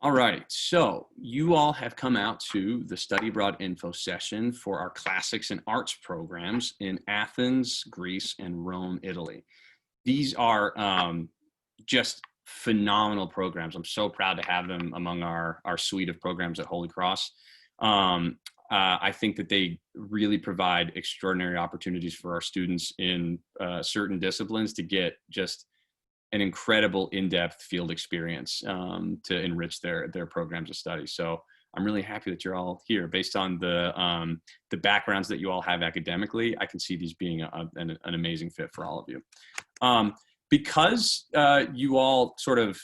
All right, so you all have come out to the Study Abroad info session for our Classics and Arts programs in Athens, Greece, and Rome, Italy. These are just phenomenal programs. I'm so proud to have them among our suite of programs at Holy Cross. I think that they really provide extraordinary opportunities for our students in certain disciplines to get just an incredible in-depth field experience to enrich their programs of study. So I'm really happy that you're all here. Based on the backgrounds that you all have academically, I can see these being an amazing fit for all of you. Because you all sort of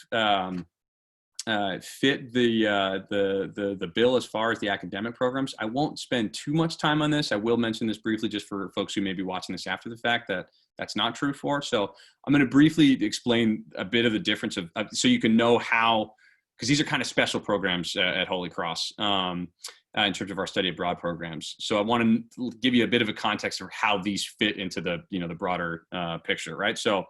fit the bill as far as the academic programs, I won't spend too much time on this. I will mention this briefly just for folks who may be watching this after the fact that that's not true for. So I'm going to briefly explain a bit of the difference so you can know how, because these are kind of special programs at Holy Cross in terms of our study abroad programs. So I want to give you a bit of a context of how these fit into the broader picture, right? So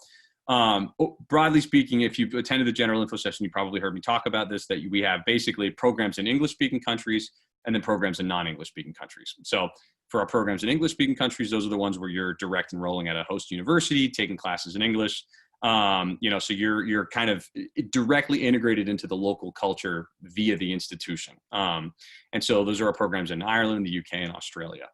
broadly speaking, if you've attended the general info session, you probably heard me talk about this, that we have basically programs in English-speaking countries and then programs in non-English-speaking countries. So for our programs in English-speaking countries, those are the ones where you're direct enrolling at a host university, taking classes in English. So you're kind of directly integrated into the local culture via the institution. And so those are our programs in Ireland, the UK, and Australia.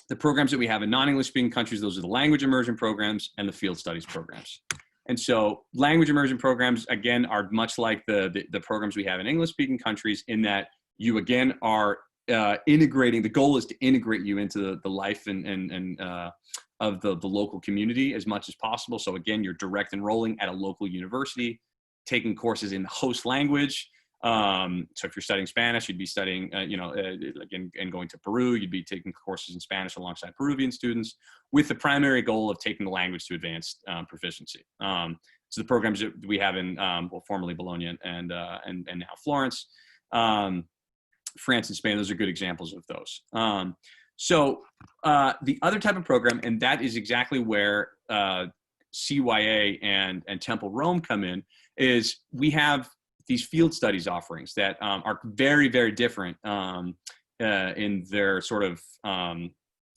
The programs that we have in non-English speaking countries, those are the language immersion programs and the field studies programs. And so language immersion programs, again, are much like the programs we have in English speaking countries in that you, again, are integrating. The goal is to integrate you into the life and of the local community as much as possible. So again, you're direct enrolling at a local university, taking courses in the host language. So if you're studying Spanish, you'd be studying, and going to Peru, you'd be taking courses in Spanish alongside Peruvian students with the primary goal of taking the language to advanced proficiency. So the programs that we have in, formerly Bologna and now Florence, France and Spain, those are good examples of those. So the other type of program, and that is exactly where CYA and Temple Rome come in, is we have these field studies offerings that are very, very different in their sort of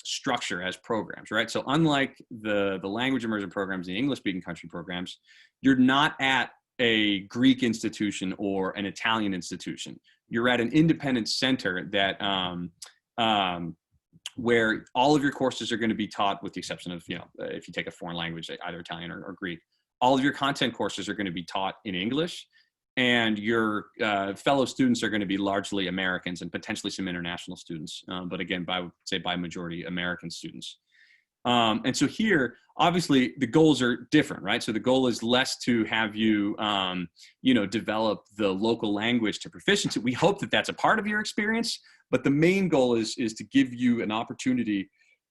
structure as programs, right? So unlike the language immersion programs, the English-speaking country programs, you're not at a Greek institution or an Italian institution. You're at an independent center that where all of your courses are going to be taught, with the exception of, if you take a foreign language, either Italian or Greek, all of your content courses are going to be taught in English, and your fellow students are going to be largely Americans and potentially some international students, but again, by majority American students. And so here, obviously, the goals are different, right? So the goal is less to have you, develop the local language to proficiency. We hope that that's a part of your experience, but the main goal is to give you an opportunity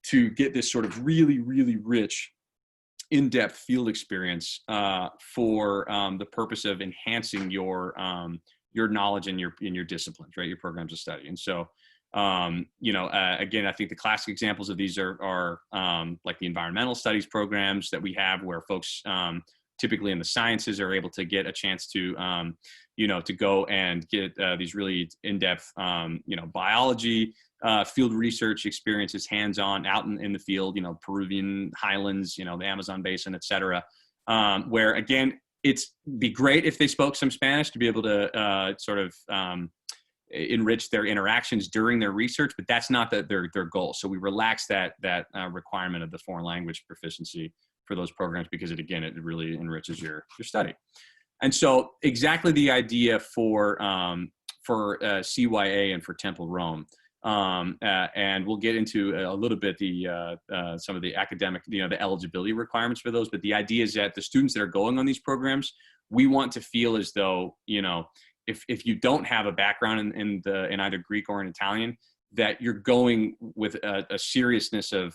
to get this sort of really, really rich, in-depth field experience for the purpose of enhancing your knowledge in your disciplines, right? Your programs of study. And so, again, I think the classic examples of these are like the environmental studies programs that we have, where folks typically in the sciences are able to get a chance to, to go and get these really in-depth, biology, field research experiences, hands-on out in the field, Peruvian highlands, the Amazon basin, et cetera, where again, be great if they spoke some Spanish to be able to sort of enrich their interactions during their research, but that's not their goal. So we relax that requirement of the foreign language proficiency for those programs, because it really enriches your study. And so exactly the idea for CYA and for Temple Rome. And we'll get into a little bit some of the academic, the eligibility requirements for those. But the idea is that the students that are going on these programs, we want to feel as though, if you don't have a background in either Greek or in Italian, that you're going with a seriousness of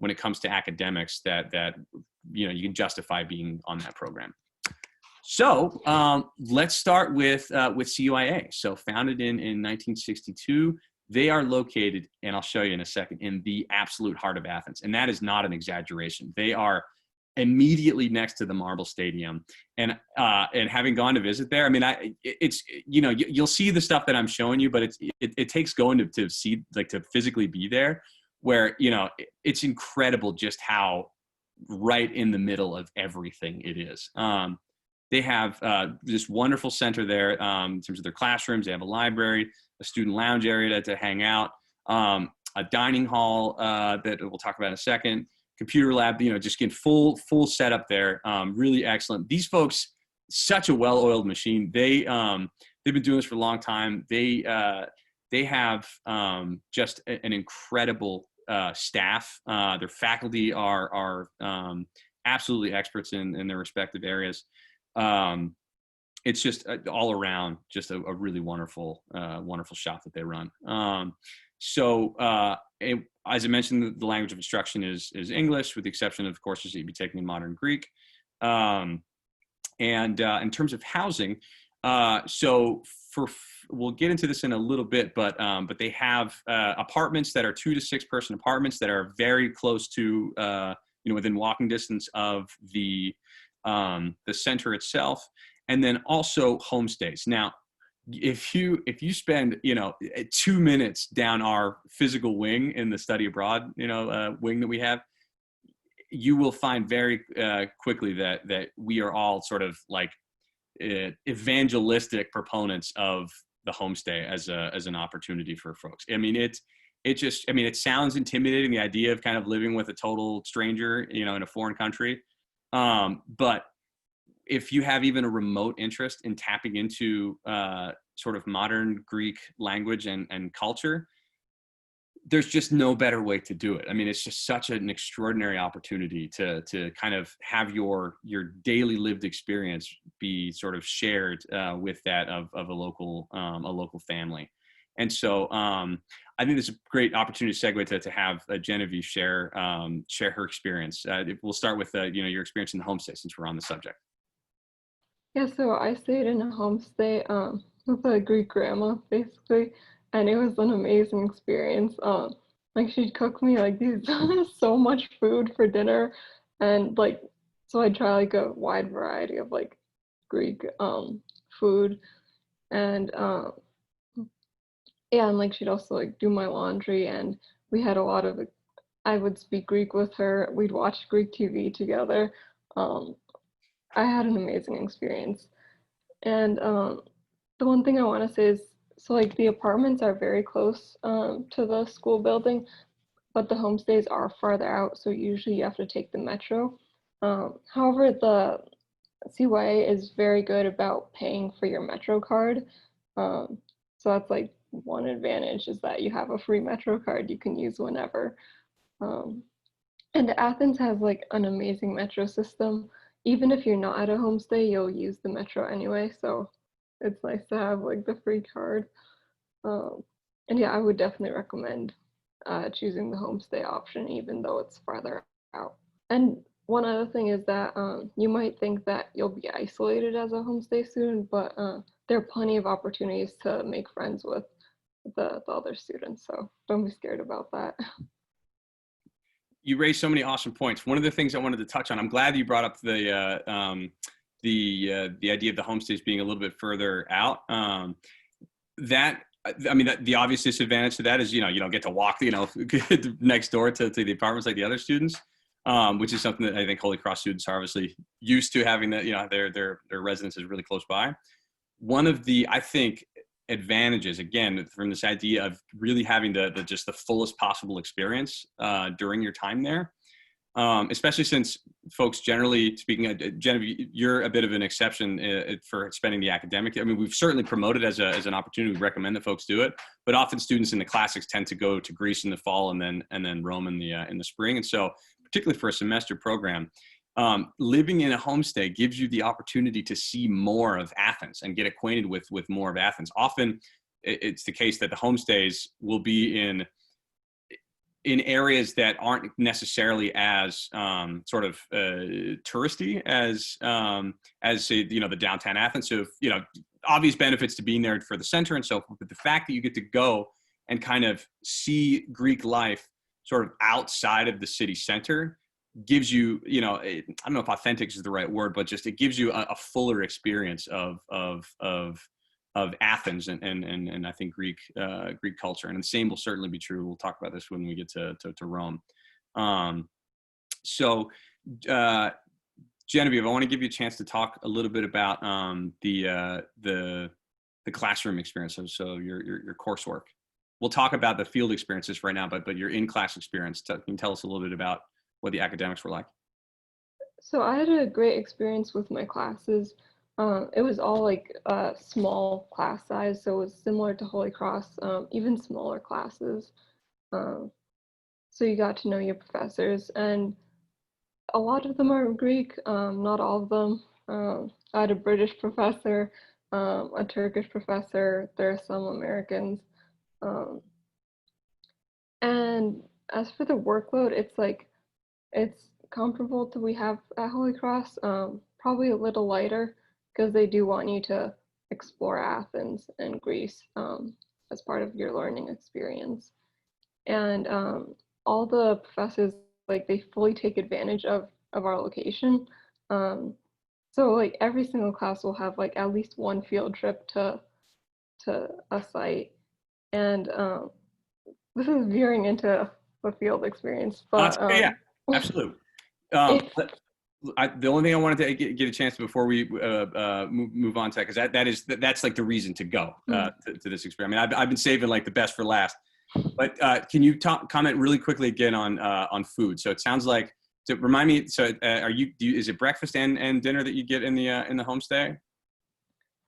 when it comes to academics that you can justify being on that program. So let's start with CYA. So founded in 1962, they are located, and I'll show you in a second, in the absolute heart of Athens. And that is not an exaggeration. They are immediately next to the Marble Stadium. And having gone to visit there, I mean, it's, you know, you'll see the stuff that I'm showing you, but it takes going to see, like, to physically be there, where, you know, it's incredible just how right in the middle of everything it is. They have this wonderful center there in terms of their classrooms. They have a library, a student lounge area to hang out, a dining hall that we'll talk about in a second, computer lab, you know, just getting full setup there. Really excellent. These folks, such a well-oiled machine. They've been doing this for a long time. They have just an incredible staff. Their faculty are absolutely experts in their respective areas. It's just all around just a really wonderful shop that they run. As I mentioned, the language of instruction is English, with the exception of courses that you'd be taking in modern Greek. And in terms of housing, we'll get into this in a little bit, but they have apartments that are 2 to 6 person apartments that are very close to, within walking distance of the center itself, and then also homestays. Now, if you spend 2 minutes down our physical wing in the study abroad wing that we have, you will find very quickly that we are all sort of like evangelistic proponents of the homestay as an opportunity for folks. I mean, it sounds intimidating, the idea of kind of living with a total stranger, in a foreign country. But if you have even a remote interest in tapping into sort of modern Greek language and culture, there's just no better way to do it. I mean, it's just such an extraordinary opportunity to kind of have your daily lived experience be sort of shared with that of a local family. And so I think it's a great opportunity to segue to have Genevieve share her experience. We'll start with your experience in the homestay, since we're on the subject. Yeah, so I stayed in a homestay with a Greek grandma, basically, and it was an amazing experience. Like, she'd cook me like these so much food for dinner, and like, so I'd try like a wide variety of like Greek food, and yeah, and like she'd also like do my laundry, and we had a lot of, I would speak Greek with her. We'd watch Greek TV together. I had an amazing experience. And the one thing I want to say is, so like the apartments are very close to the school building, but the homestays are farther out, so usually you have to take the metro. However, the CYA is very good about paying for your metro card. So that's like one advantage, is that you have a free metro card you can use whenever. And Athens has like an amazing metro system. Even if you're not at a homestay, you'll use the metro anyway, so it's nice to have like the free card. And yeah, I would definitely recommend choosing the homestay option, even though it's farther out. And one other thing is that you might think that you'll be isolated as a homestay student, but there are plenty of opportunities to make friends with the other students, so don't be scared about that. You raised so many awesome points. One of the things I wanted to touch on, I'm glad you brought up the idea of the homestays being a little bit further out. The obvious disadvantage to that is, you don't get to walk, next door to the apartments like the other students, which is something that I think Holy Cross students are obviously used to, having that, their residences really close by. One of the, I think, advantages, again, from this idea of really having just the fullest possible experience during your time there, especially since folks, generally speaking, Genevieve, you're a bit of an exception for spending the academic. I mean, we've certainly promoted as an opportunity. We recommend that folks do it, but often students in the classics tend to go to Greece in the fall and then Rome in the spring. And so, particularly for a semester program, living in a homestay gives you the opportunity to see more of Athens and get acquainted with more of Athens. Often it's the case that the homestays will be in areas that aren't necessarily as sort of touristy as say, the downtown Athens. So, obvious benefits to being there for the center and so forth, but the fact that you get to go and kind of see Greek life sort of outside of the city center gives you, I don't know if authentic is the right word, but just it gives you a fuller experience of Athens and I think Greek culture. And the same will certainly be true. We'll talk about this when we get to Rome. So Genevieve, I want to give you a chance to talk a little bit about the classroom experience. So your coursework. We'll talk about the field experiences right now, but your in-class experience. Can you tell us a little bit about what the academics were like? So I had a great experience with my classes. It was all like small class size, so it was similar to Holy Cross, even smaller classes. So you got to know your professors, and a lot of them are Greek, not all of them. I had a British professor, a Turkish professor, there are some Americans. And as for the workload, it's comparable to we have at Holy Cross, probably a little lighter because they do want you to explore Athens and Greece as part of your learning experience. And all the professors, like, they fully take advantage of our location. So like every single class will have like at least one field trip to a site. And this is veering into the field experience, but yeah, absolutely. The only thing I wanted to get a chance to before we move on to that, because that's like the reason to go to this experience. I mean, I've been saving like the best for last. But can you comment really quickly again on food? So it sounds like, to remind me. So is it breakfast and dinner that you get in the homestay?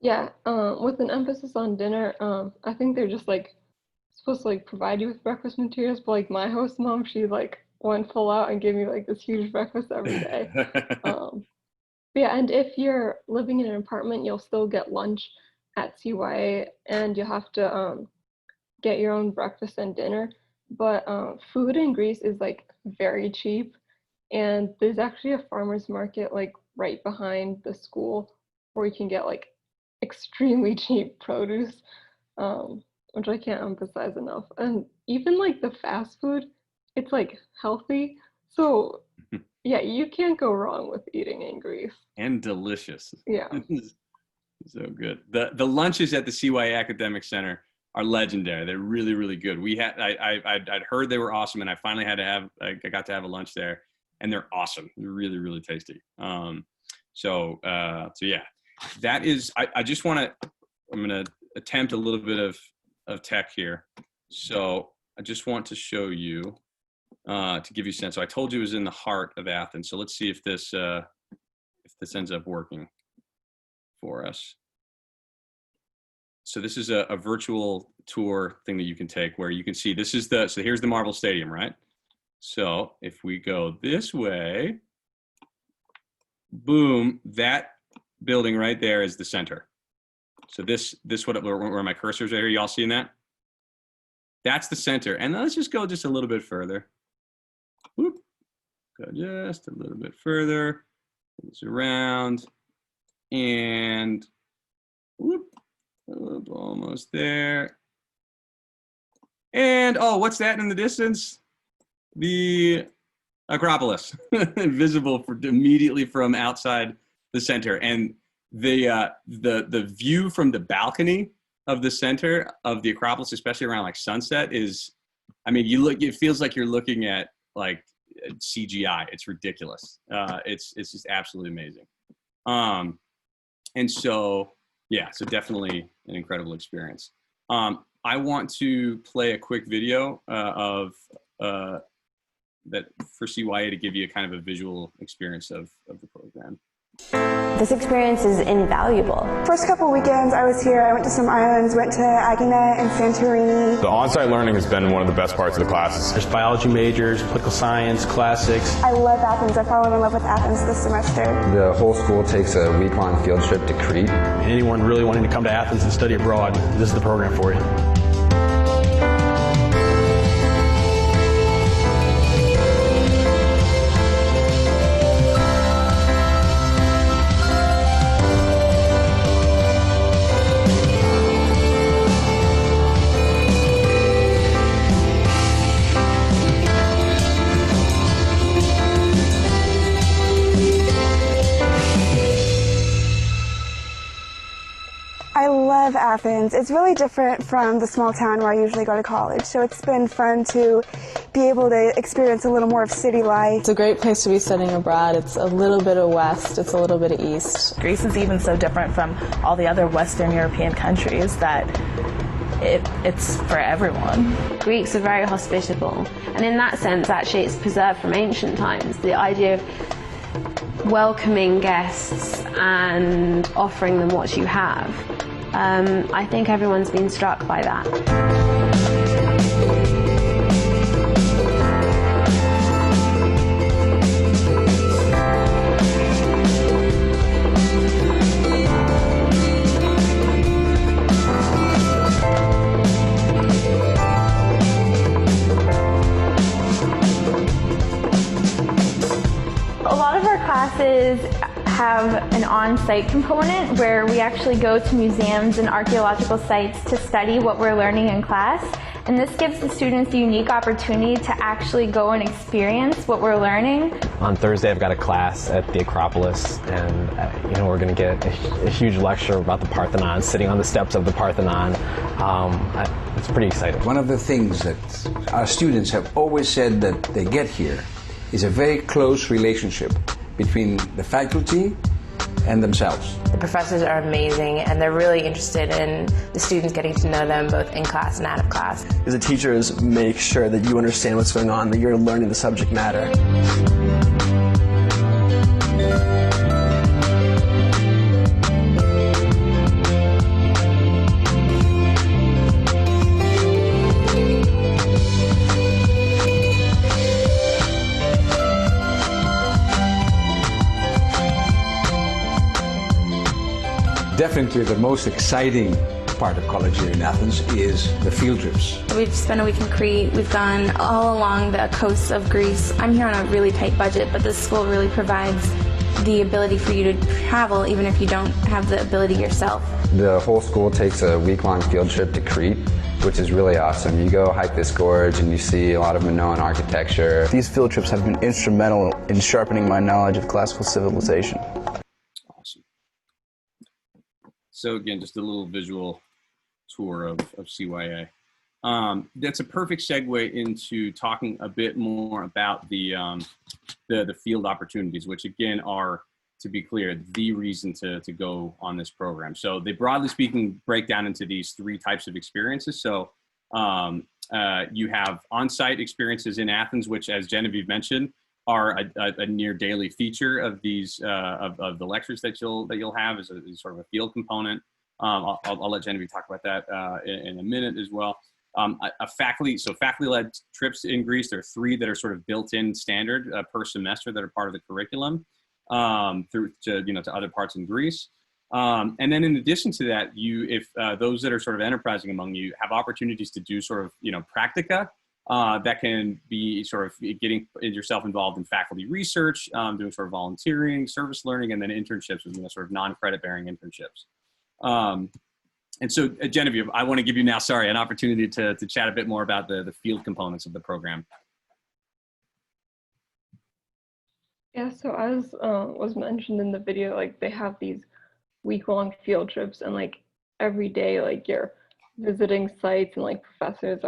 Yeah, with an emphasis on dinner. I think they're just like supposed to like provide you with breakfast materials, but like my host mom, she like went full out and gave me like this huge breakfast every day. Yeah, and if you're living in an apartment, you'll still get lunch at CYA, and you'll have to get your own breakfast and dinner. But food in Greece is like very cheap, and there's actually a farmer's market like right behind the school where you can get like extremely cheap produce, which I can't emphasize enough. And even like the fast food, it's like healthy. So yeah, you can't go wrong with eating in Greece. And delicious. Yeah. So good. The lunches at the CYA Academic Center are legendary. They're really, really good. I'd heard they were awesome, and I finally I got to have a lunch there, and they're awesome. They're really, really tasty. So yeah, that is, I'm going to attempt a little bit of tech here. So I just want to show you, to give you a sense. So I told you it was in the heart of Athens. So let's see if this ends up working for us. So this is a virtual tour thing that you can take where you can see so here's the Marble Stadium, right? So if we go this way, boom, that building right there is the center. So where my cursor is right here, y'all seeing that? That's the center. And let's just go just a little bit further. Whoop. Go just a little bit further. It's around. And whoop. Almost there. And oh, what's that in the distance? The Acropolis, visible immediately from outside the center. And the view from the balcony of the center of the Acropolis, especially around like sunset, is, I mean, it feels like you're looking at like CGI. It's ridiculous. It's just absolutely amazing. And so, yeah, so definitely an incredible experience. I want to play a quick video of that for CYA to give you a kind of a visual experience of the program. This experience is invaluable. First couple weekends I was here, I went to some islands, went to Agana and Santorini. The on-site learning has been one of the best parts of the classes. There's biology majors, political science, classics. I love Athens. I've fallen in love with Athens this semester. The whole school takes a week-long field trip to Crete. Anyone really wanting to come to Athens and study abroad, this is the program for you. I love Athens. It's really different from the small town where I usually go to college, so it's been fun to be able to experience a little more of city life. It's a great place to be studying abroad. It's a little bit of West, it's a little bit of East. Greece is even so different from all the other Western European countries that it's for everyone. Greeks are very hospitable, and in that sense, actually, it's preserved from ancient times. The idea of welcoming guests and offering them what you have. I think everyone's been struck by that. A lot of our classes have an on-site component where we actually go to museums and archaeological sites to study what we're learning in class. And this gives the students a unique opportunity to actually go and experience what we're learning. On Thursday, I've got a class at the Acropolis, and we're going to get a huge lecture about the Parthenon, sitting on the steps of the Parthenon. It's pretty exciting. One of the things that our students have always said that they get here is a very close relationship between the faculty and themselves. The professors are amazing, and they're really interested in the students getting to know them both in class and out of class. The teachers make sure that you understand what's going on, that you're learning the subject matter. Definitely the most exciting part of college here in Athens is the field trips. We've spent a week in Crete. We've gone all along the coasts of Greece. I'm here on a really tight budget, but this school really provides the ability for you to travel even if you don't have the ability yourself. The whole school takes a week-long field trip to Crete, which is really awesome. You go hike this gorge and you see a lot of Minoan architecture. These field trips have been instrumental in sharpening my knowledge of classical civilization. So again, just a little visual tour of CYA. That's a perfect segue into talking a bit more about the field opportunities, which again are, to be clear, the reason to go on this program. So they, broadly speaking, break down into these three types of experiences. So you have on-site experiences in Athens, which, as Genevieve mentioned, are a near daily feature of these of the lectures that you'll have as sort of a field component. I'll let Genevieve talk about that in a minute as well. Faculty-led trips in Greece, there are 3 that are sort of built-in standard per semester that are part of the curriculum through to other parts in Greece. And then in addition to that, if those that are sort of enterprising among you have opportunities to do sort of practica. That can be sort of getting yourself involved in faculty research, doing sort of volunteering, service learning, and then internships with sort of non-credit bearing internships. And so Genevieve, I want to give you now, an opportunity to chat a bit more about the field components of the program. Yeah, so as was mentioned in the video, like they have these week-long field trips, and like every day, like you're visiting sites, and like professors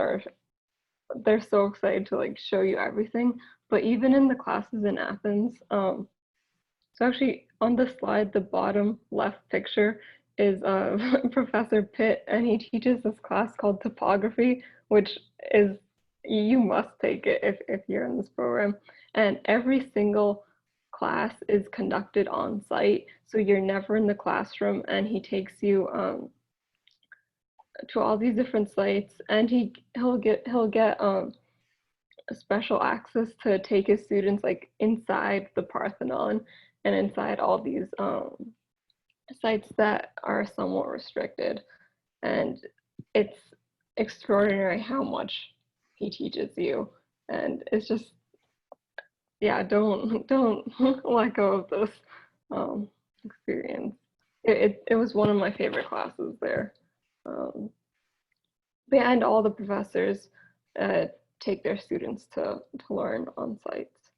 they're so excited to like show you everything. But even in the classes in Athens, so actually on the slide, the bottom left picture is Professor Pitt, and he teaches this class called topography, which is, you must take it if you're in this program. And every single class is conducted on site, so you're never in the classroom, and he takes you to all these different sites, and he'll get special access to take his students like inside the Parthenon and inside all these sites that are somewhat restricted. And it's extraordinary how much he teaches you, and it's just, yeah, don't let go of this experience. It was one of my favorite classes there. And all the professors take their students to learn on sites.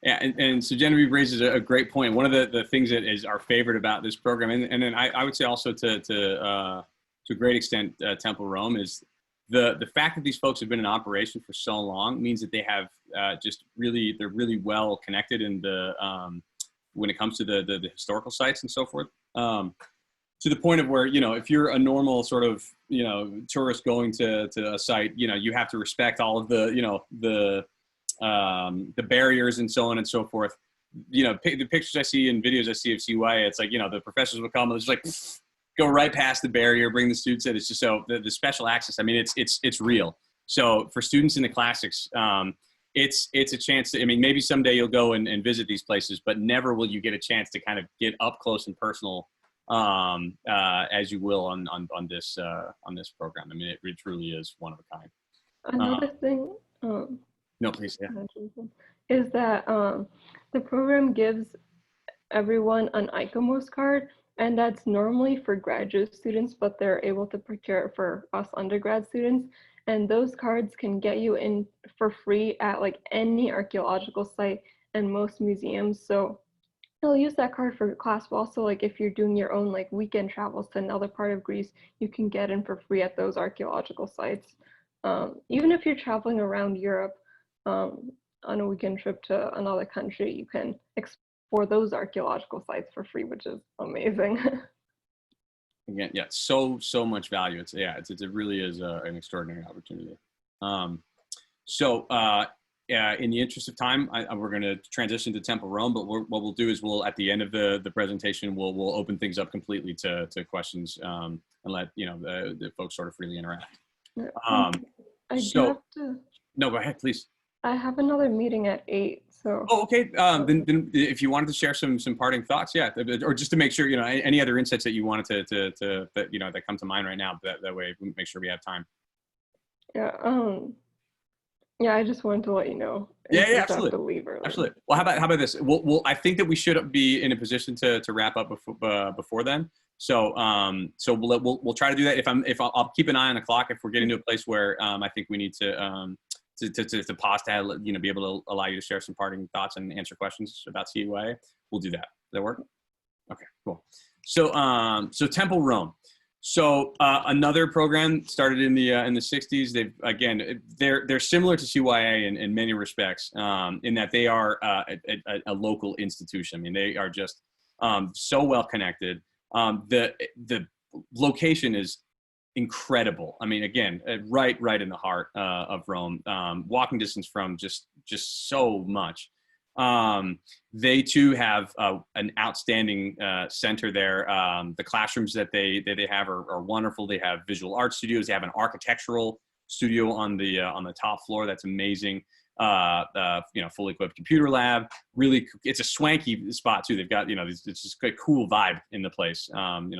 Yeah, and so Genevieve raises a great point. One of the things that is our favorite about this program, and then I would say also to a great extent Temple Rome, is the fact that these folks have been in operation for so long means that they have they're really well connected in the when it comes to the historical sites and so forth. To the point of where, if you're a normal sort of, tourist going to a site, you have to respect all of the barriers and so on and so forth. The pictures I see and videos I see of CYA, it's like, the professors will come and it's like, go right past the barrier, bring the students in. It's just so the special access. I mean, it's real. So for students in the classics, it's a chance to, maybe someday you'll go and visit these places, but never will you get a chance to kind of get up close and personal as you will on this program. I mean, it truly is one of a kind. Another thing. No, please. Yeah. Is that the program gives everyone an ICOMOS card, and that's normally for graduate students, but they're able to procure it for us undergrad students. And those cards can get you in for free at like any archaeological site and most museums. So you'll use that card for class, but also like if you're doing your own like weekend travels to another part of Greece, you can get in for free at those archaeological sites. Even if you're traveling around Europe on a weekend trip to another country, you can explore those archaeological sites for free, which is amazing. Again, yeah, so much value. It really is an extraordinary opportunity. In the interest of time, we're going to transition to Temple Rome, but what we'll do is at the end of the presentation, we'll open things up completely to questions and let the folks sort of freely interact. No, go ahead, please. I have another meeting at 8, so. Oh, okay. Then if you wanted to share some parting thoughts, yeah, or just to make sure, any other insights that you wanted that come to mind right now, that way we make sure we have time. Yeah, I just wanted to let you know. Yeah, absolutely. Absolutely. Well, how about this? I think that we should be in a position to wrap up before then. So we'll try to do that. I'll keep an eye on the clock. If we're getting to a place where I think we need to pause to be able to allow you to share some parting thoughts and answer questions about CYA, we'll do that. Does that work? Okay, cool. So Temple Rome. So another program started in the 60s. They're similar to CYA in many respects, in that they are a local institution. I mean, they are just so well connected. The location is incredible. I mean, again, right in the heart of Rome, walking distance from just so much. They too have an outstanding center there. The classrooms that they have are wonderful. They have visual art studios. They have an architectural studio on the top floor. That's amazing. Fully equipped computer lab. Really, it's a swanky spot too. They've got it's just a cool vibe in the place.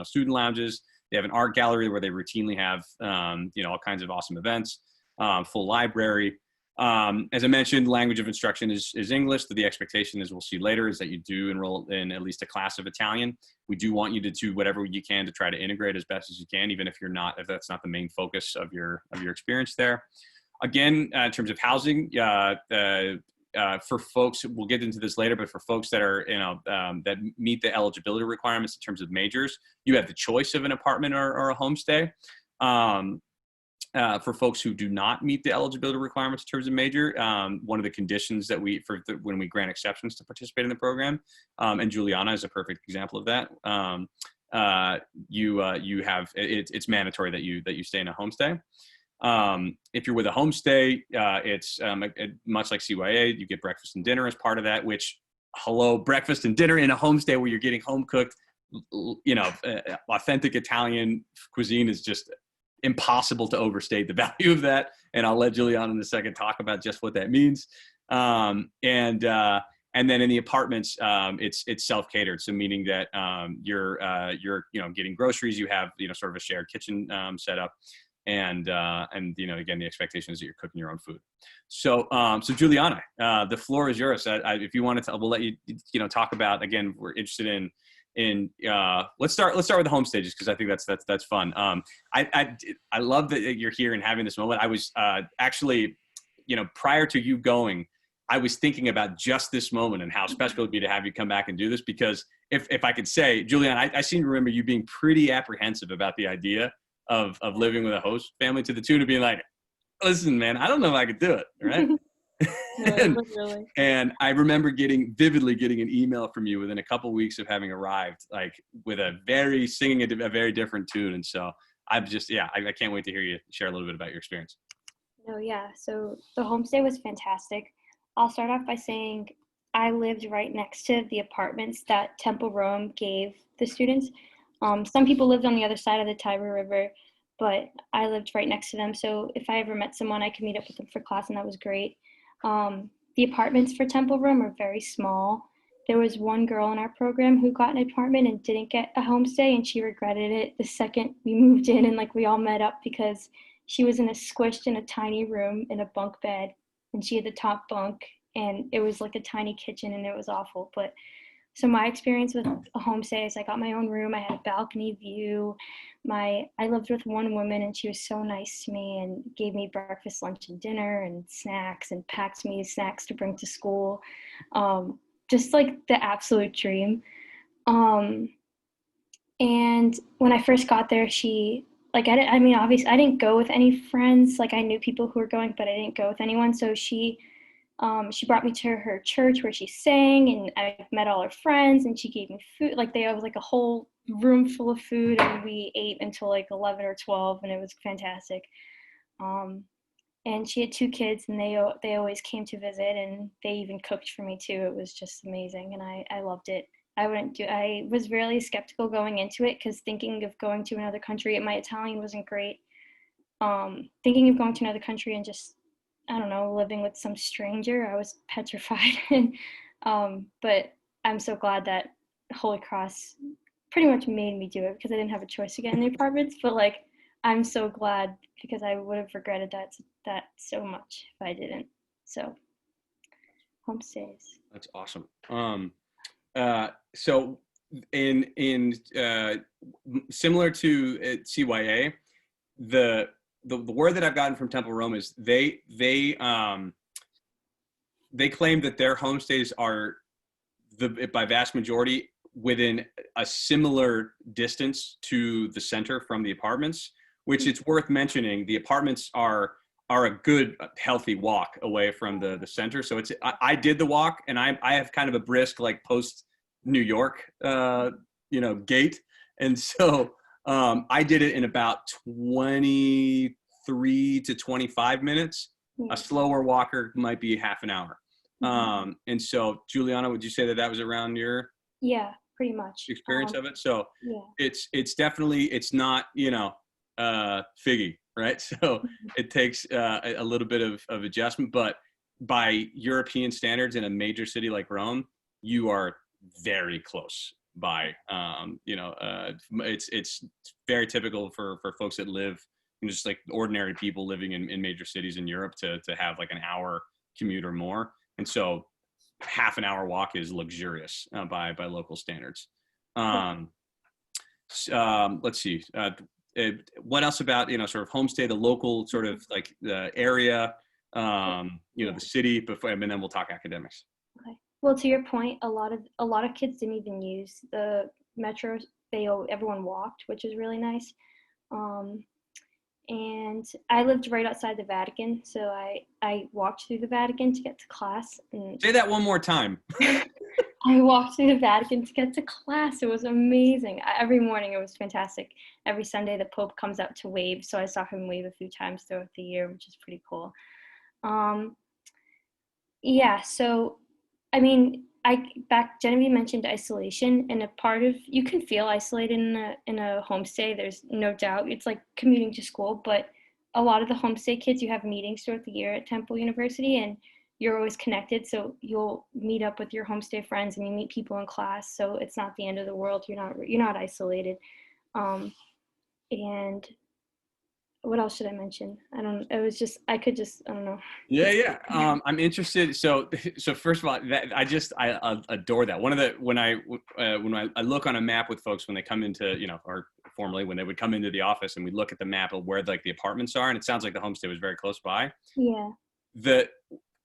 Student lounges. They have an art gallery where they routinely have all kinds of awesome events. Full library. As I mentioned, language of instruction is English. The expectation, as we'll see later, is that you do enroll in at least a class of Italian. We do want you to do whatever you can to try to integrate as best as you can, even if that's not the main focus of your experience there. Again, in terms of housing, for folks, we'll get into this later, but for folks that are that meet the eligibility requirements in terms of majors, you have the choice of an apartment or a homestay. For folks who do not meet the eligibility requirements in terms of major, one of the conditions that when we grant exceptions to participate in the program, and Juliana is a perfect example of that. It's mandatory that you stay in a homestay. If you're with a homestay, it's much like CYA. You get breakfast and dinner as part of that. Which, breakfast and dinner in a homestay where you're getting home cooked, authentic Italian cuisine is just impossible to overstate the value of that. And I'll let Juliana in a second talk about just what that means. And then in the apartments, it's self-catered. So meaning that you're getting groceries, you have sort of a shared kitchen set up, and again, the expectation is that you're cooking your own food. So Juliana, the floor is yours. If you wanted to, we'll let you talk about, again, we're interested in let's start with the home stages, because I think that's fun. I love that you're here and having this moment. I was actually, prior to you going, I was thinking about just this moment and how special it would be to have you come back and do this, because if I could say, Julianne, I seem to remember you being pretty apprehensive about the idea of living with a host family, to the tune of being like, listen, man, I don't know if I could do it, right? Really. And I remember vividly getting an email from you within a couple of weeks of having arrived, like with singing a very different tune. And so I'm just, I can't wait to hear you share a little bit about your experience. No, yeah. So the homestay was fantastic. I'll start off by saying I lived right next to the apartments that Temple Rome gave the students. Some people lived on the other side of the Tiber River, but I lived right next to them. So if I ever met someone, I could meet up with them for class, and that was great. The apartments for Temple Rome are very small. There was one girl in our program who got an apartment and didn't get a homestay, and she regretted it the second we moved in, and like we all met up, because she was squished in a tiny room in a bunk bed, and she had the top bunk, and it was like a tiny kitchen, and it was awful. But so my experience with a homestay is I got my own room. I had a balcony view. I lived with one woman, and she was so nice to me and gave me breakfast, lunch, and dinner and snacks, and packed me snacks to bring to school. Just like the absolute dream. And when I first got there, obviously I didn't go with any friends. Like I knew people who were going, but I didn't go with anyone. So she brought me to her church where she sang, and I met all her friends, and she gave me food. Like there was like a whole room full of food, and we ate until like 11 or 12, and it was fantastic. And she had 2 kids, and they always came to visit, and they even cooked for me too. It was just amazing, and I loved it. I was really skeptical going into it, because thinking of going to another country, my Italian wasn't great. Thinking of going to another country and just, I don't know, living with some stranger, I was petrified. But I'm so glad that Holy Cross pretty much made me do it, because I didn't have a choice to get in the apartments. But like, I'm so glad, because I would have regretted that so much if I didn't. So homestays. That's awesome. So in similar to CYA, the word that I've gotten from Temple Rome is they claim that their homestays are by vast majority within a similar distance to the center from the apartments, which it's worth mentioning. The apartments are a good, healthy walk away from the center. So I did the walk, and I have kind of a brisk, like post New York, gait. And so I did it in about 23 to 25 minutes. A slower walker might be half an hour. And so Juliana, would you say that was around your pretty much experience of it? So it's definitely, it's not, figgy, right? So it takes a little bit of adjustment, but by European standards in a major city like Rome, you are very close by. It's very typical for folks that live, just like ordinary people living in major cities in Europe to have like an hour commute or more. And so half an hour walk is luxurious by local standards. Let's see. What else about, sort of homestay, the local sort of like the area, the city before, and then we'll talk academics. Okay. Well, to your point, a lot of kids didn't even use the metro. Everyone walked, which is really nice. And I lived right outside the Vatican, so I walked through the Vatican to get to class. And say that one more time. I walked through the Vatican to get to class. It was amazing. Every morning it was fantastic. Every Sunday the Pope comes out to wave, so I saw him wave a few times throughout the year, which is pretty cool. So I mean, Genevieve mentioned isolation, and a part of, you can feel isolated in a homestay. There's no doubt. It's like commuting to school, but a lot of the homestay kids, you have meetings throughout the year at Temple University, and you're always connected. So you'll meet up with your homestay friends, and you meet people in class. So it's not the end of the world. You're not isolated. And what else should I mention? I don't know. Yeah. I'm interested. So first of all, I adore that. When I look on a map with folks, when they come into, or formerly when they would come into the office, and we look at the map of where like the apartments are, and it sounds like the homestay was very close by. Yeah.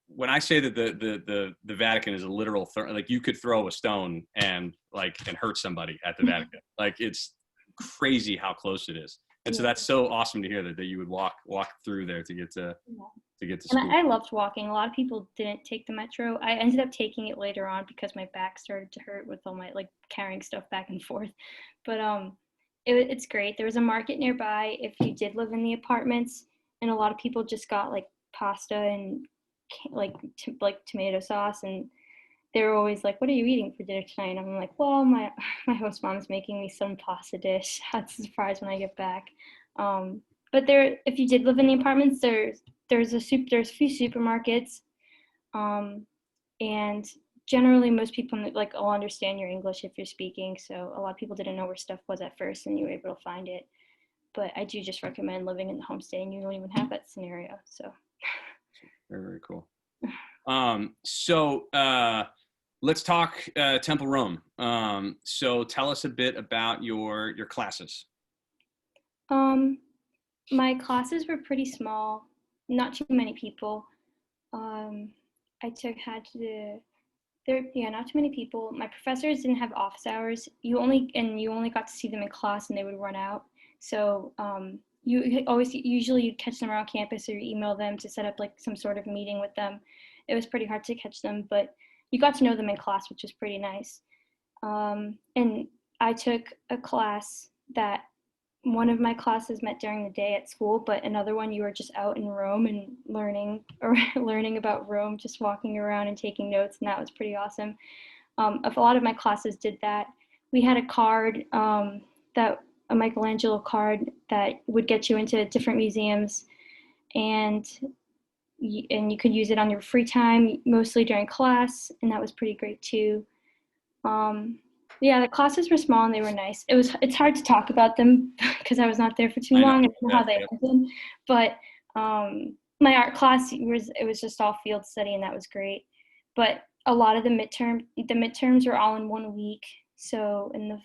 when I say that the Vatican is a literal, like you could throw a stone and hurt somebody at the Vatican. Like it's crazy how close it is. And so that's so awesome to hear that you would walk through there to get to school. And I loved walking. A lot of people didn't take the metro. I ended up taking it later on because my back started to hurt with all my carrying stuff back and forth. But it's great. There was a market nearby if you did live in the apartments, and a lot of people just got pasta and tomato sauce, and they were always like, "What are you eating for dinner tonight?" And I'm like, "Well, my host mom's making me some pasta dish. That's a surprise when I get back." But if you did live in the apartments, there's a few supermarkets, and generally most people will understand your English if you're speaking. So a lot of people didn't know where stuff was at first, and you were able to find it. But I do just recommend living in the homestay, and you don't even have that scenario. So very, very cool. So let's talk Temple Rome. So tell us a bit about your classes. My classes were pretty small, not too many people. Not too many people. My professors didn't have office hours. You only got to see them in class, and they would run out. So usually you'd catch them around campus, or you email them to set up some sort of meeting with them. It was pretty hard to catch them, but you got to know them in class, which was pretty nice. And I took a class that one of my classes met during the day at school, but another one you were just out in Rome and learning about Rome, just walking around and taking notes, and that was pretty awesome. A lot of my classes did that. We had a card, a Michelangelo card that would get you into different museums, and you could use it on your free time, mostly during class, and that was pretty great too. The classes were small and they were nice. It's hard to talk about them because I was not there for too long. I don't know how they ended, but my art class it was just all field study, and that was great. But a lot of the midterms were all in 1 week, so and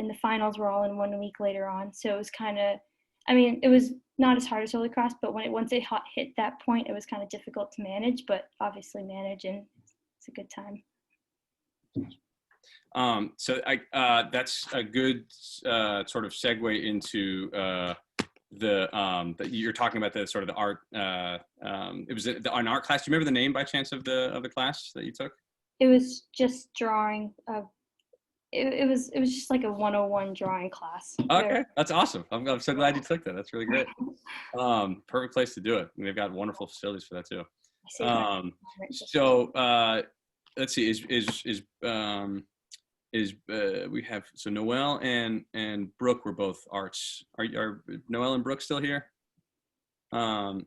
the finals were all in 1 week later on. So it was it was not as hard as Holy Cross, but once it hit that point, it was kind of difficult to manage, but obviously manage, and it's a good time. So that's a good sort of segue into you're talking about the sort of the art. It was an art class. Do you remember the name by chance of the class that you took? It was just drawing. It was just like a 101 drawing class. Okay, that's awesome. I'm so glad you took that. That's really great. Perfect place to do it. And they've got wonderful facilities for that too. Let's see. We have Noelle and Brooke were both arts. Are Noelle and Brooke still here? So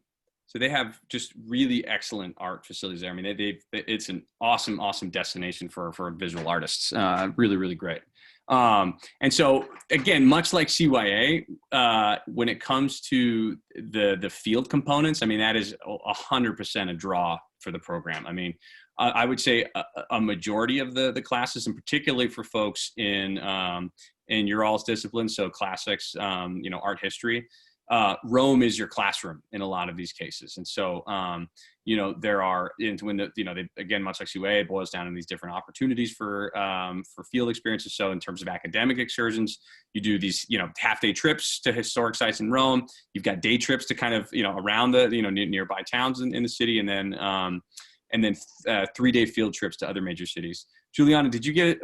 they have just really excellent art facilities there. I mean, it's an awesome destination for visual artists. Really, really great. And so again, much like CYA, when it comes to the field components, I mean, that is 100% a draw for the program. I mean, I would say a majority of the classes, and particularly for folks in your all's discipline, so classics, art history, Rome is your classroom in a lot of these cases. And so, there are, again, much like CYA, it boils down in these different opportunities for field experiences. So in terms of academic excursions, you do these, half-day trips to historic sites in Rome. You've got day trips to kind of, around the, nearby towns in the city. And then 3-day field trips to other major cities. Juliana,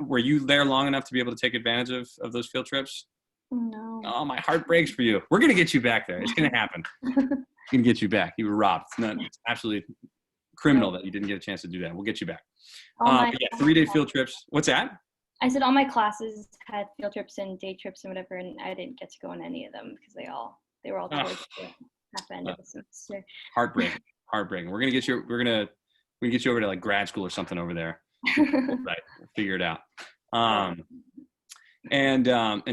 were you there long enough to be able to take advantage of those field trips? No. Oh, my heart breaks for you. We're going to get you back there. It's going to happen. We're going to get you back. You were robbed. It's absolutely criminal that you didn't get a chance to do that. We'll get you back. 3-day field trips. What's that? I said all my classes had field trips and day trips and whatever, and I didn't get to go on any of them because they were all towards the half end of the semester. Heartbreaking. We're going to get you. We're going to get you over to grad school or something over there. Right. We'll figure it out. And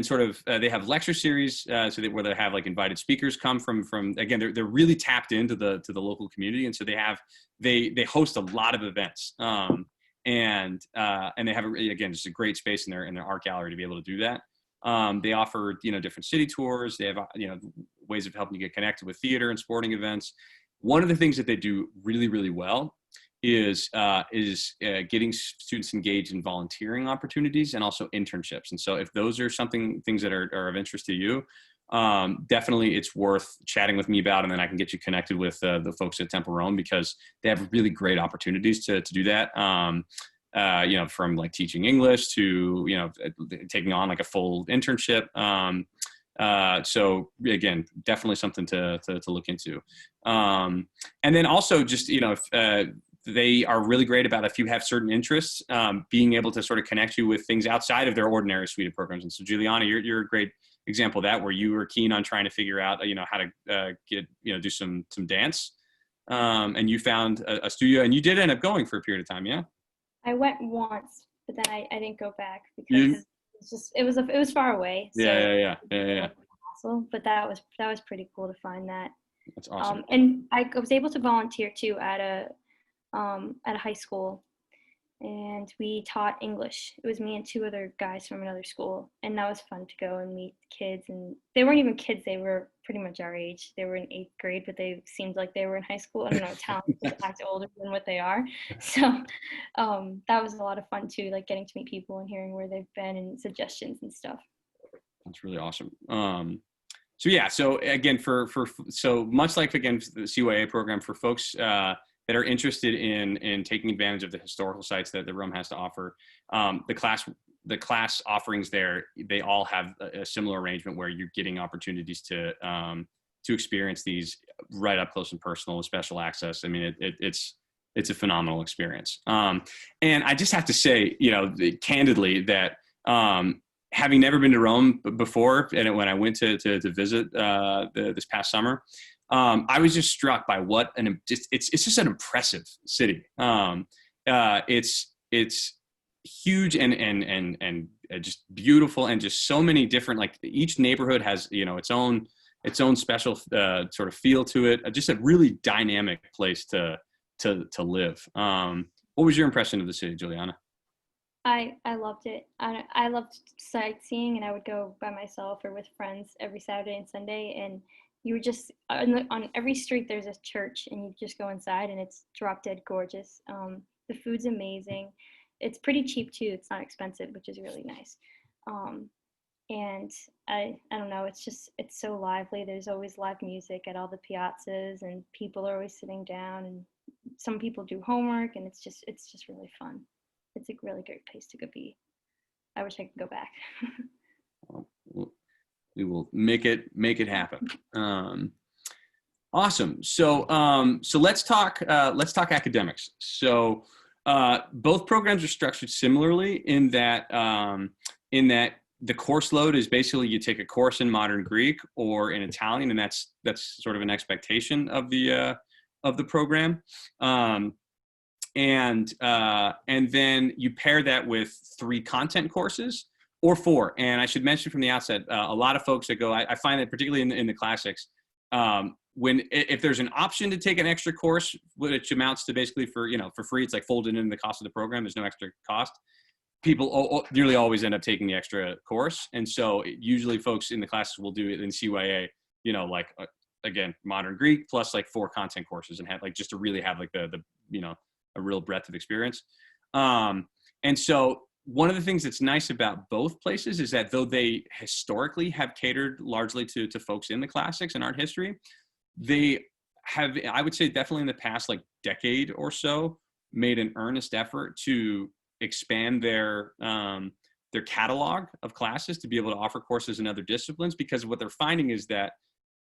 sort of they have lecture series where they have invited speakers come from again, they're really tapped into the local community, and so they host a lot of events, and they have again just a great space in their art gallery to be able to do that. They offer different city tours. They have ways of helping you get connected with theater and sporting events. One of the things that they do really, really well is getting students engaged in volunteering opportunities and also internships. And so if those are things that are of interest to you, definitely it's worth chatting with me about, and then I can get you connected with the folks at Temple Rome, because they have really great opportunities to do that. From like teaching English to, taking on like a full internship. So again, definitely something to look into. And then also just, if, they are really great about, if you have certain interests, being able to sort of connect you with things outside of their ordinary suite of programs. And so Juliana, you're a great example of that, where you were keen on trying to figure out, how to do some dance. And you found a studio, and you did end up going for a period of time. Yeah. I went once, but then I didn't go back because it was far away. So Yeah. But that was pretty cool to find that. That's awesome. And I was able to volunteer too at a high school, and we taught English. It was me and two other guys from another school, and that was fun to go and meet kids. And they weren't even kids; they were pretty much our age. They were in 8th grade, but they seemed like they were in high school. I don't know, talent act older than what they are. So that was a lot of fun too, like getting to meet people and hearing where they've been and suggestions and stuff. That's really awesome. So again, so much like, again, the CYA program, for folks that are interested in taking advantage of the historical sites that the Rome has to offer, the class offerings there, they all have a similar arrangement where you're getting opportunities to experience these right up close and personal with special access. I mean, it's a phenomenal experience. And I just have to say, candidly, that having never been to Rome before, and when I went to visit this past summer, I was just struck by it's just an impressive city. It's huge and just beautiful, and just so many different, like each neighborhood has, its own special sort of feel to it. Just a really dynamic place to live. What was your impression of the city, Juliana? I loved it. I loved sightseeing, and I would go by myself or with friends every Saturday and Sunday, and you were just on every street there's a church, and you just go inside, and it's drop dead gorgeous. The food's amazing. It's pretty cheap too. It's not expensive, which is really nice. And I don't know, it's so lively. There's always live music at all the piazzas, and people are always sitting down, and some people do homework, and it's just really fun. It's a really great place to go be. I wish I could go back. We will make it happen. Awesome. So let's talk academics. So both programs are structured similarly in that the course load is basically you take a course in modern Greek or in Italian, and that's sort of an expectation of the program. And then you pair that with 3 content courses or 4. And I should mention from the outset, a lot of folks that go, I find that particularly in the classics, if there's an option to take an extra course, which amounts to basically for free, it's like folded into the cost of the program. There's no extra cost. People nearly always end up taking the extra course. And so usually folks in the classes will do it in CYA, again, modern Greek plus like 4 content courses, and have like, just to really have like the a real breadth of experience. And so one of the things that's nice about both places is that though they historically have catered largely to folks in the classics and art history, they have, I would say definitely in the past like decade or so, made an earnest effort to expand their catalog of classes to be able to offer courses in other disciplines, because what they're finding is that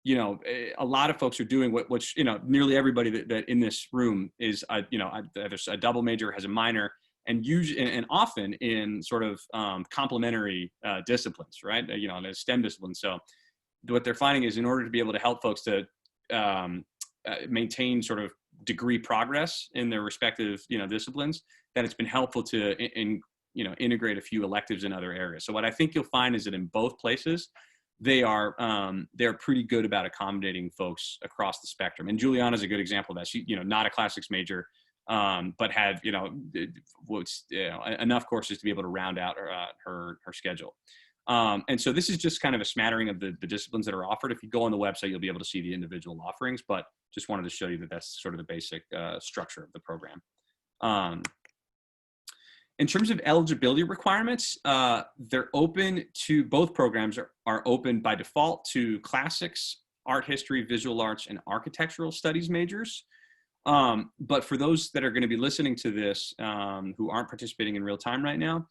a lot of folks are doing which nearly everybody that in this room is there's a double major, has a minor, and usually and often in sort of complementary disciplines, right? In STEM disciplines. So what they're finding is in order to be able to help folks to maintain sort of degree progress in their respective disciplines, that it's been helpful to integrate a few electives in other areas. So what I think you'll find is that in both places, they're pretty good about accommodating folks across the spectrum. And Juliana's a good example of that. She, not a classics major, but had, enough courses to be able to round out her schedule. And so this is just kind of a smattering of the disciplines that are offered. If you go on the website, you'll be able to see the individual offerings, but just wanted to show you that that's sort of the basic structure of the program. In terms of eligibility requirements, they're open to, both programs are open by default to classics, art history, visual arts, and architectural studies majors. But for those that are going to be listening to this who aren't participating in real time right now,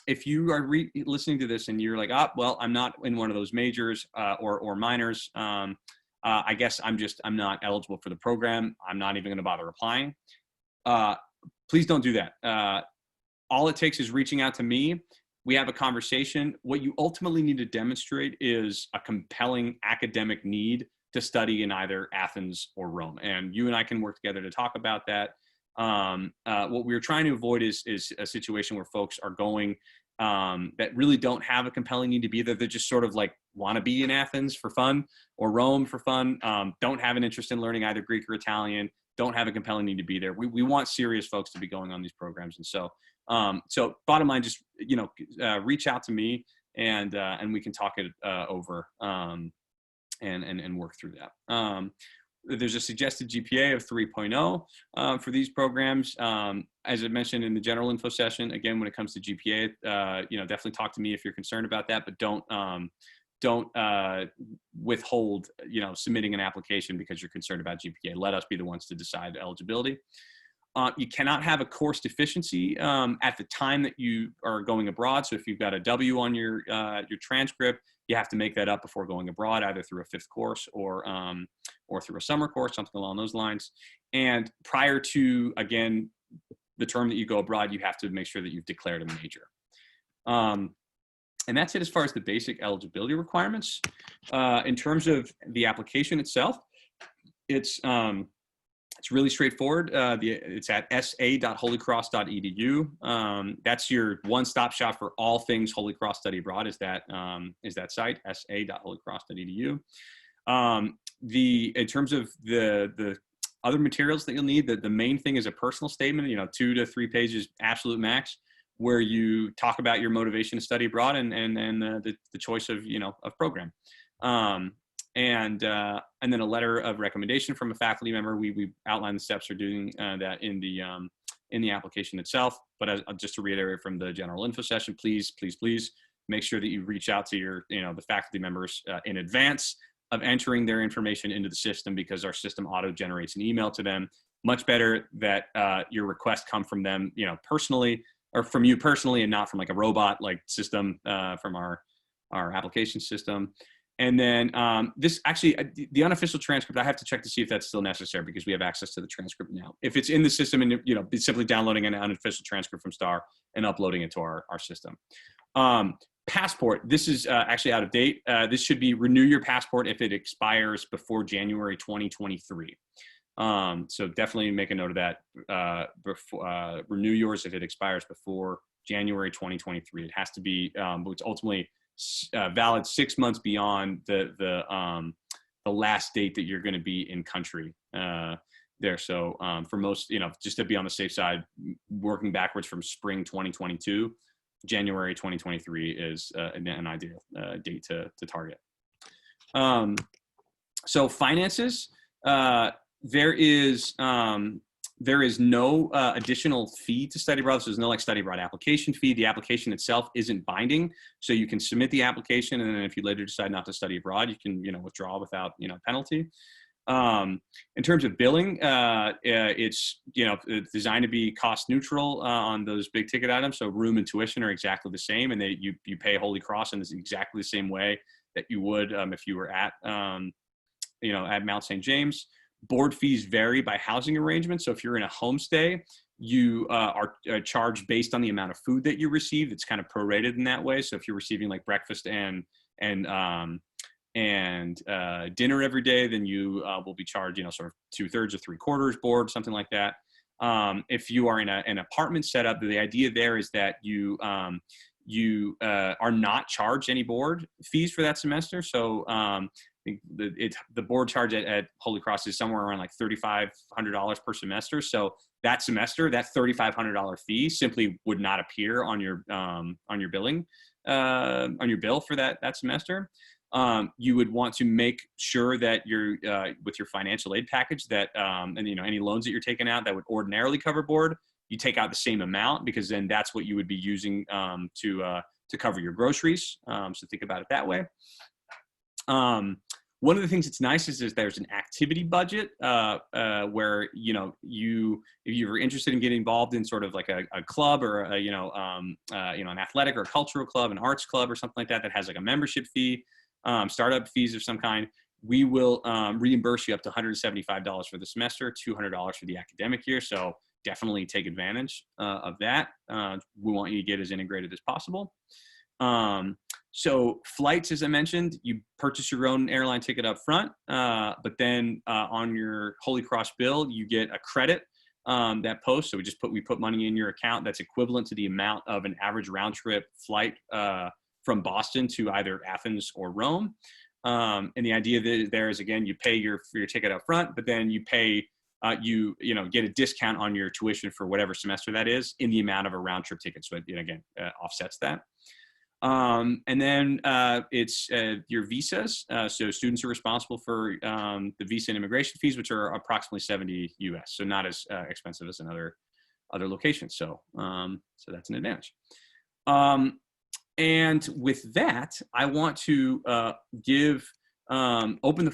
if you are listening to this and you're like, oh, well, I'm not in one of those majors or minors, I guess I'm not eligible for the program. I'm not even going to bother applying. Please don't do that. All it takes is reaching out to me. We have a conversation. What you ultimately need to demonstrate is a compelling academic need to study in either Athens or Rome. And you and I can work together to talk about that. What we're trying to avoid is a situation where folks are going that really don't have a compelling need to be there. They're just sort of like want to be in Athens for fun or Rome for fun, don't have an interest in learning either Greek or Italian, don't have a compelling need to be there. We want serious folks to be going on these programs. And so, so bottom line, just, reach out to me and we can talk it over and work through that. There's a suggested GPA of 3.0 for these programs. As I mentioned in the general info session, again, when it comes to GPA, definitely talk to me if you're concerned about that, but don't withhold, submitting an application because you're concerned about GPA. Let us be the ones to decide eligibility. You cannot have a course deficiency at the time that you are going abroad. So if you've got a W on your transcript, you have to make that up before going abroad, either through a fifth course or through a summer course, something along those lines. And prior to, again, the term that you go abroad, you have to make sure that you've declared a major. And that's it as far as the basic eligibility requirements. In terms of the application itself, it's really straightforward. It's at sa.holycross.edu. That's your one-stop shop for all things Holy Cross Study Abroad, is that site, sa.holycross.edu. In terms of the other materials that you'll need, the main thing is a personal statement, 2 to 3 pages, absolute max, where you talk about your motivation to study abroad and the choice of, of program. And then a letter of recommendation from a faculty member. We outline the steps for doing that in the application itself. But just to reiterate from the general info session, please make sure that you reach out to your, the faculty members in advance of entering their information into the system, because our system auto generates an email to them. Much better that your request come from them, personally, or from you personally, and not from like a robot like system from our application system. And then this actually, the unofficial transcript, I have to check to see if that's still necessary, because we have access to the transcript now. If it's in the system, and it's simply downloading an unofficial transcript from STAR and uploading it to our system. Passport, this is actually out of date. This should be renew your passport if it expires before January 2023. So definitely make a note of that. Renew yours if it expires before January 2023. It has to be, it's ultimately valid 6 months beyond the last date that you're going to be in country there. So for most, just to be on the safe side, working backwards from spring 2022, January 2023 is an ideal date to target. So finances, there is no additional fee to study abroad. So there's no like study abroad application fee. The application itself isn't binding. So you can submit the application, and then if you later decide not to study abroad, you can, withdraw without, penalty. In terms of billing, it's, it's designed to be cost neutral on those big ticket items. So room and tuition are exactly the same, and you pay Holy Cross in exactly the same way that you would if you were at, at Mount St. James. Board fees vary by housing arrangement. So if you're in a homestay, you are charged based on the amount of food that you receive. It's kind of prorated in that way. So if you're receiving like breakfast and dinner every day, then you will be charged, sort of 2/3 or 3/4 board, something like that. If you are in an apartment setup, the idea there is that you are not charged any board fees for that semester. So the board charge at Holy Cross is somewhere around like $3,500 per semester. So that semester, that $3,500 fee simply would not appear on your billing. on your bill for that semester. You would want to make sure that you're with your financial aid package that and any loans that you're taking out that would ordinarily cover board, you take out the same amount, because then that's what you would be using to cover your groceries. So think about it that way. One of the things that's nice is there's an activity budget where if you're interested in getting involved in sort of like a club or an athletic or a cultural club, an arts club or something like that has like a membership fee, startup fees of some kind, we will reimburse you up to $175 for the semester, $200 for the academic year. So definitely take advantage of that. We want you to get as integrated as possible. So flights, as I mentioned, you purchase your own airline ticket up front, but then on your Holy Cross bill, you get a credit that post. So we put money in your account that's equivalent to the amount of an average round trip flight from Boston to either Athens or Rome. And the idea there is, again, you pay for your ticket up front, but then you pay get a discount on your tuition for whatever semester that is in the amount of a round trip ticket. So it offsets that. And then it's your visas. So students are responsible for the visa and immigration fees, which are approximately $70 US. So not as expensive as in other locations. So that's an advantage. And with that, I want to open the